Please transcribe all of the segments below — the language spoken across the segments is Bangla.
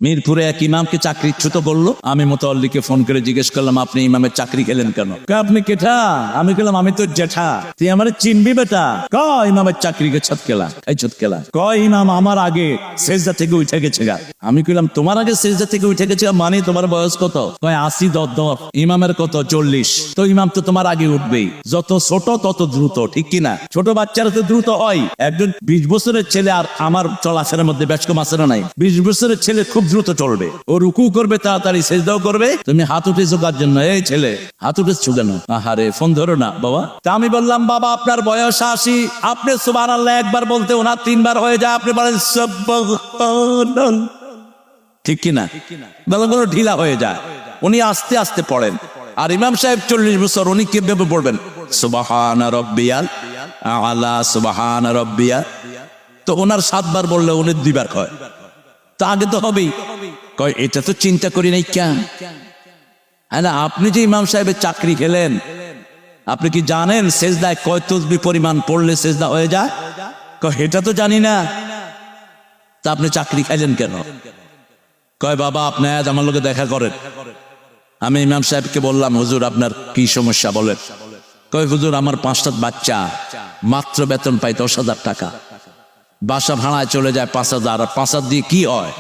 মিরপুরে এক ইমামকে চাকরিচ্যুত করলো। আমি মোতাল্লিকে ফোন করে জিজ্ঞেস করলাম, আপনি ইমামের চাকরি খেলেন কেন? আপনি কেঠা? আমি বললাম, আমি তো জেঠা। তুই আমার চিনবি বেটা? ইমামের চাকরিকে ছটকেলা, এই ছটকেলা। ইমাম আমার আগে সেজদা থেকে উঠে গেছে গা। আমি কইলাম, তোমার আগে সেজদা থেকে উঠে গেছে মানে তোমার বয়স কত? 80 দর। ইমামের কত? 40। তো ইমাম তো তোমার আগে উঠবেই। যত ছোট তত দ্রুত, ঠিক কিনা? ছোট বাচ্চারা তো দ্রুত হয়। একজন 20 বছরের ছেলে আর আমার চলাফেরার মধ্যে ব্যাসকম আছে না নাই? 20 বছরের ছেলে খুব দ্রুত চলবে, ও রুকু করবে তাড়াতাড়ি, সেজদাও করবে। তুমি হাত উঠেছো কার জন্য? এই ছেলে হাত উঠেছো কেন? আহারে ফোন ধরো না বাবা। তা আমি বললাম, বাবা আপনার বয়স 80, আপনি সুবহানাল্লাহ একবার বলতে ওনার 3 বার হয়ে যায়, আপনি বলেন সুবহানাল্লাহ, ঠিক কিনা? বলো ঢিলা হয়ে যায়। উনি আস্তে আস্তে পড়েন। আর ইমাম সাহেব 40 বছর, উনি কিভাবে পড়বেন? সুবহানা রাব্বিয়াল আলা, সুবহানা রাব্বিয়া। তো ওনার 7 বার বললে উনি 2 বার কয়। তা আগে তো হবেই। কয় এটা তো চিন্তা করি নাই কেন? হ্যাঁ না, আপনি যে ইমাম সাহেবের চাকরি খেলেন, আপনি কি জানেন সেজদায় কয় তাসবিহ পরিমাণ পড়লে সেজদা হয়ে যায়? কয় এটা তো জানি না। তা আপনি চাকরি খাইলেন কেন? কয় বাবা আপনি আজ আমার লোকে দেখা করেন। আমি ইমাম সাহেবকে বললাম, হুজুর আপনার কি সমস্যা বলেন। কয় হুজুর আমার 5টা বাচ্চা, মাত্র বেতন পাই 10,000 টাকা, বাসা ভাড়ায় চলে যায় 5,000, আর 5,000 দিয়ে কি হয়?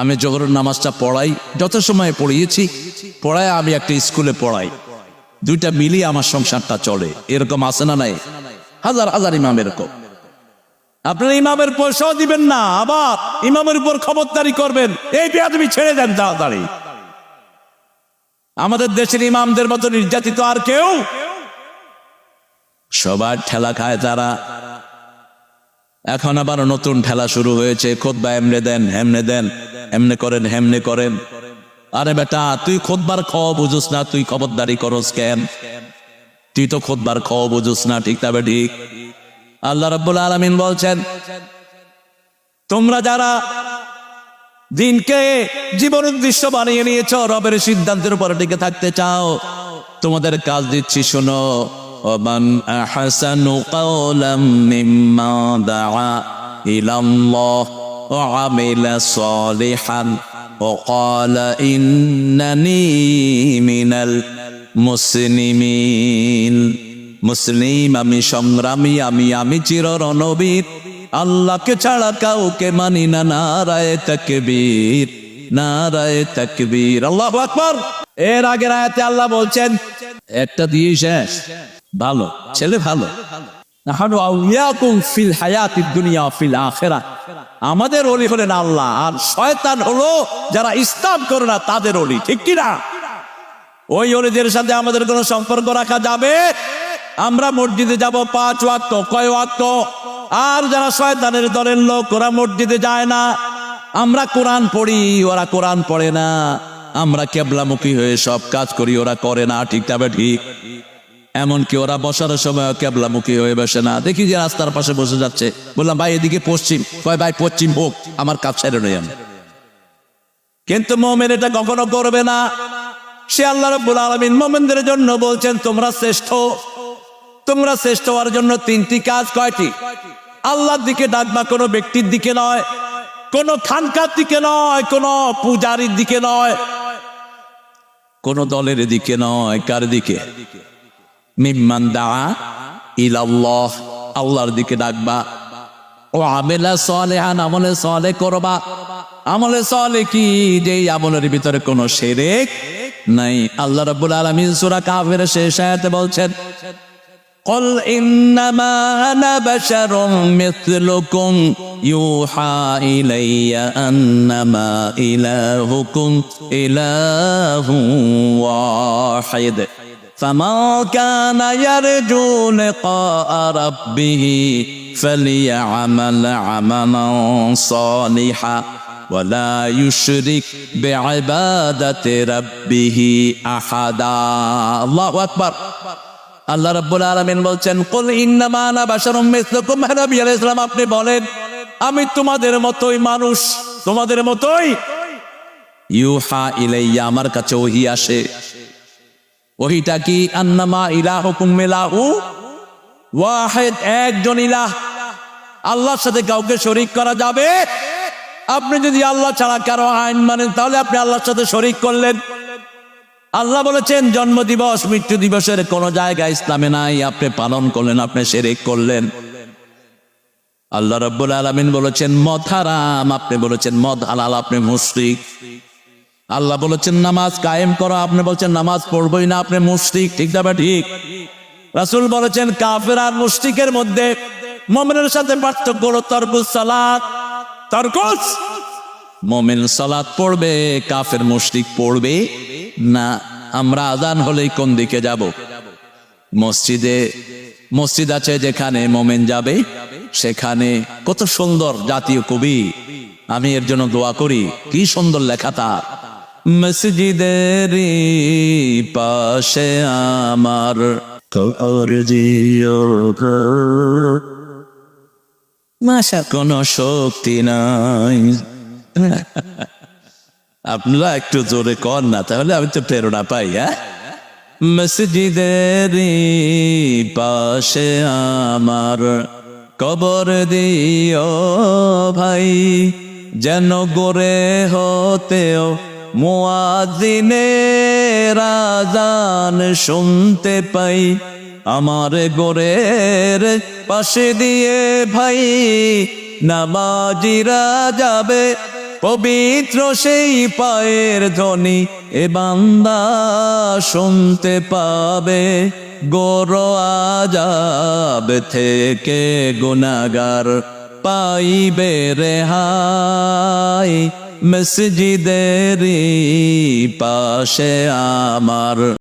আমি জোহরের নামাজটা পড়াই, যত সময় পড়িয়েছি পড়ায়, আমি একটা স্কুলে পড়াই, 2টা মিলিয়ে আমার সংসারটা চলে। এরকম আছে না নাই? হাজার হাজার ইমাম এরকম। আপনারা ইমামের পয়সাও দিবেন না, আবার ইমামের উপর খবরদারি করবেন, এই বেয়াদবি ছেড়ে দেন তাড়াতাড়ি। আমাদের দেশের ইমামদের মতো নির্যাতিত আর কেউ? সবার ঠেলা খায় তারা। এখন আবার নতুন ঠেলা শুরু হয়েছে, খুতবা এমনে দেন, হেমনে দেন, এমনে করেন, হেমনে করেন। আরে বেটা, তুই খুতবার খাওয়া বুঝুস না, তুই খবরদারি করস কেন? তুই তো খুতবার খাওয়া বুঝুস না, ঠিক তবে ঠিক। আল্লাহ রাব্বুল আলামিন বলছেন, তোমরা যারা দিনকে জীবন উদ্দেশ্য বানিয়ে নিয়েছ, রবের সিদ্ধান্তের উপর টিকে থাকতে চাও, তোমাদের কাজ দিচ্ছি শোনো। ওমান আহসানু কাওলাম মিম্মা দাআ ইলাল্লাহ ওয়া আমিলা সালিহান ওয়া ক্বালা ইন্নানী মিনাল মুসলিমিন। মুসলিম আমি, সংগ্রামী আমি চিররণবীর, আল্লাহকে ছাড়া কাউকে মানি না। নারায়ে তাকবীর, নারায়ে তাকবীর, আল্লাহু আকবার। এর আগের আয়াতে আল্লাহ বলছেন, একটা দিয়ে শেষ, ভালো ছেলে ভালো, নাহানু আউলিয়াকুম ফিল হায়াতিদ দুনিয়া ফিল আখিরাহ। আমাদের ওলি হলেন আল্লাহ, আর শয়তান হলো যারা ইসলাম করে না তাদের ওলি, ঠিক কি না? ওই ওলিদের সাথে আমাদের কোনো সম্পর্ক রাখা যাবে? আমরা মসজিদে যাব 5 ওয়াক্ত, কয় ওয়াক্ত? আর যারা শয়তানের দলের লোক, ওরা মসজিদে যায় না। আমরা কোরআন পড়ি, ওরা কোরআন পড়ে না। আমরা কেবলামুখী হয়ে সব কাজ করি, ওরা করে না, ঠিক তবে ঠিক। এমনকি ওরা বসার সময় কেবলামুখী হয়ে বসে না। দেখি যে রাস্তার পাশে বসে যাচ্ছে, বললাম ভাই এদিকে পশ্চিম, কয় ভাই পশ্চিম হোক, আমার কাজ ছেড়ে নেই আমি। কিন্তু মুমিন এটা কখনো করবে না। সে আল্লাহ রাব্বুল আলামিন মুমিনদের জন্য বলছেন, তোমরা শ্রেষ্ঠ। তোমরা শ্রেষ্ঠ হওয়ার জন্য 3টি কাজ। কয়টি? আল্লাহর দিকে ডাকবা, কোনো ব্যক্তির দিকে নয়, কোনো খানকার দিকে নয়, কোনো পূজারীর দিকে নয়, কোনো দলের দিকে নয়। কার দিকে? মিম্মান দাআ ইলাল্লাহ, আল্লাহর দিকে ডাকবা। ও আমিলা সালিহান, আমলে সালেহ করবা। আমলে সালেহ কি? যেই আমলের ভিতরে কোনো শিরক নাই। আল্লাহ রাব্বুল আলামিন সূরা কাফের শেষ আয়াতে বলছেন, قل إنما أنا بشر مثلكم يوحى إلي أنما إلهكم إله واحد فمن كان يرجو لقاء ربه فليعمل عملا صالحا ولا يشرك بعبادة ربه أحدا. الله أكبر. আল্লাহ রাব্বুল আলামিন বলছেন, কুল ইন্নামা আনা বাশারুম মিসলুকুম। নবী আলাইহিস সালাম আপনি বলেন, আমি তোমাদের মতোই মানুষ, তোমাদের মতোই। ইউহা ইলাইয়া, আমার কাছে ওহী আসে। ওহীটা কি? আন্নামা ইলাহুকুম ইলাহু ওয়াহিদ, একজন ইলাহ। আল্লাহর সাথে কাউকে শরীক করা যাবে আপনি যদি আল্লাহ ছাড়া কারো আইন মানেন তাহলে আপনি আল্লাহর সাথে শরীক করলেন। আল্লাহ বলেছেন জন্ম দিবস মৃত্যু দিবসের কোন জায়গা ইসলামে নাই, আপনি পালন করলেন, আপনি শিরক করলেন। আল্লাহ রাব্বুল আলামিন বলেছেন মদ হারাম, আপনি বলেছেন মদ হালাল, আপনি মুশরিক। আল্লাহ বলেছেন নামাজ কায়েম করো, আপনি বলছেন নামাজ পড়বই না, আপনি মুশরিক। ঠিক না ঠিক? রাসূল বলেছেন কাফের আর মুশরিকের মধ্যে মুমিনের সাথে পার্থক্য হলো তারকুস সালাত। তারকুস, মুমিন সালাত পড়বে, কাফের মুশরিক পড়বে না। আমরা আযান হলেই কোন দিকে যাব? মসজিদ আছে যেখানে মুমিন যাবে সেখানে। কত সুন্দর জাতীয় কবি, আমি এর জন্য দোয়া করি, কি সুন্দর লেখা তার। মসজিদের পাশে আমার মাশা কোন শক্তি নাই। আপনারা একটু জোরে কর না, তাহলে আমি তো প্রেরণা পাই। হ্যাঁ, মসজিদের পাশে আমার কবর দিও ভাই, যেন গোরে হতেও মুয়াজ্জিনের আযান শুনতে পাই। আমার গোরের পাশে দিয়ে ভাই নামাজিরা যাবে, পবিত্র সেই পায়ের ধ্বনি এ বান্দা শুনতে পাবে। গোর আযাব থেকে গুনাহগার পাইবে রেহাই, মসজিদের পাশে আমার।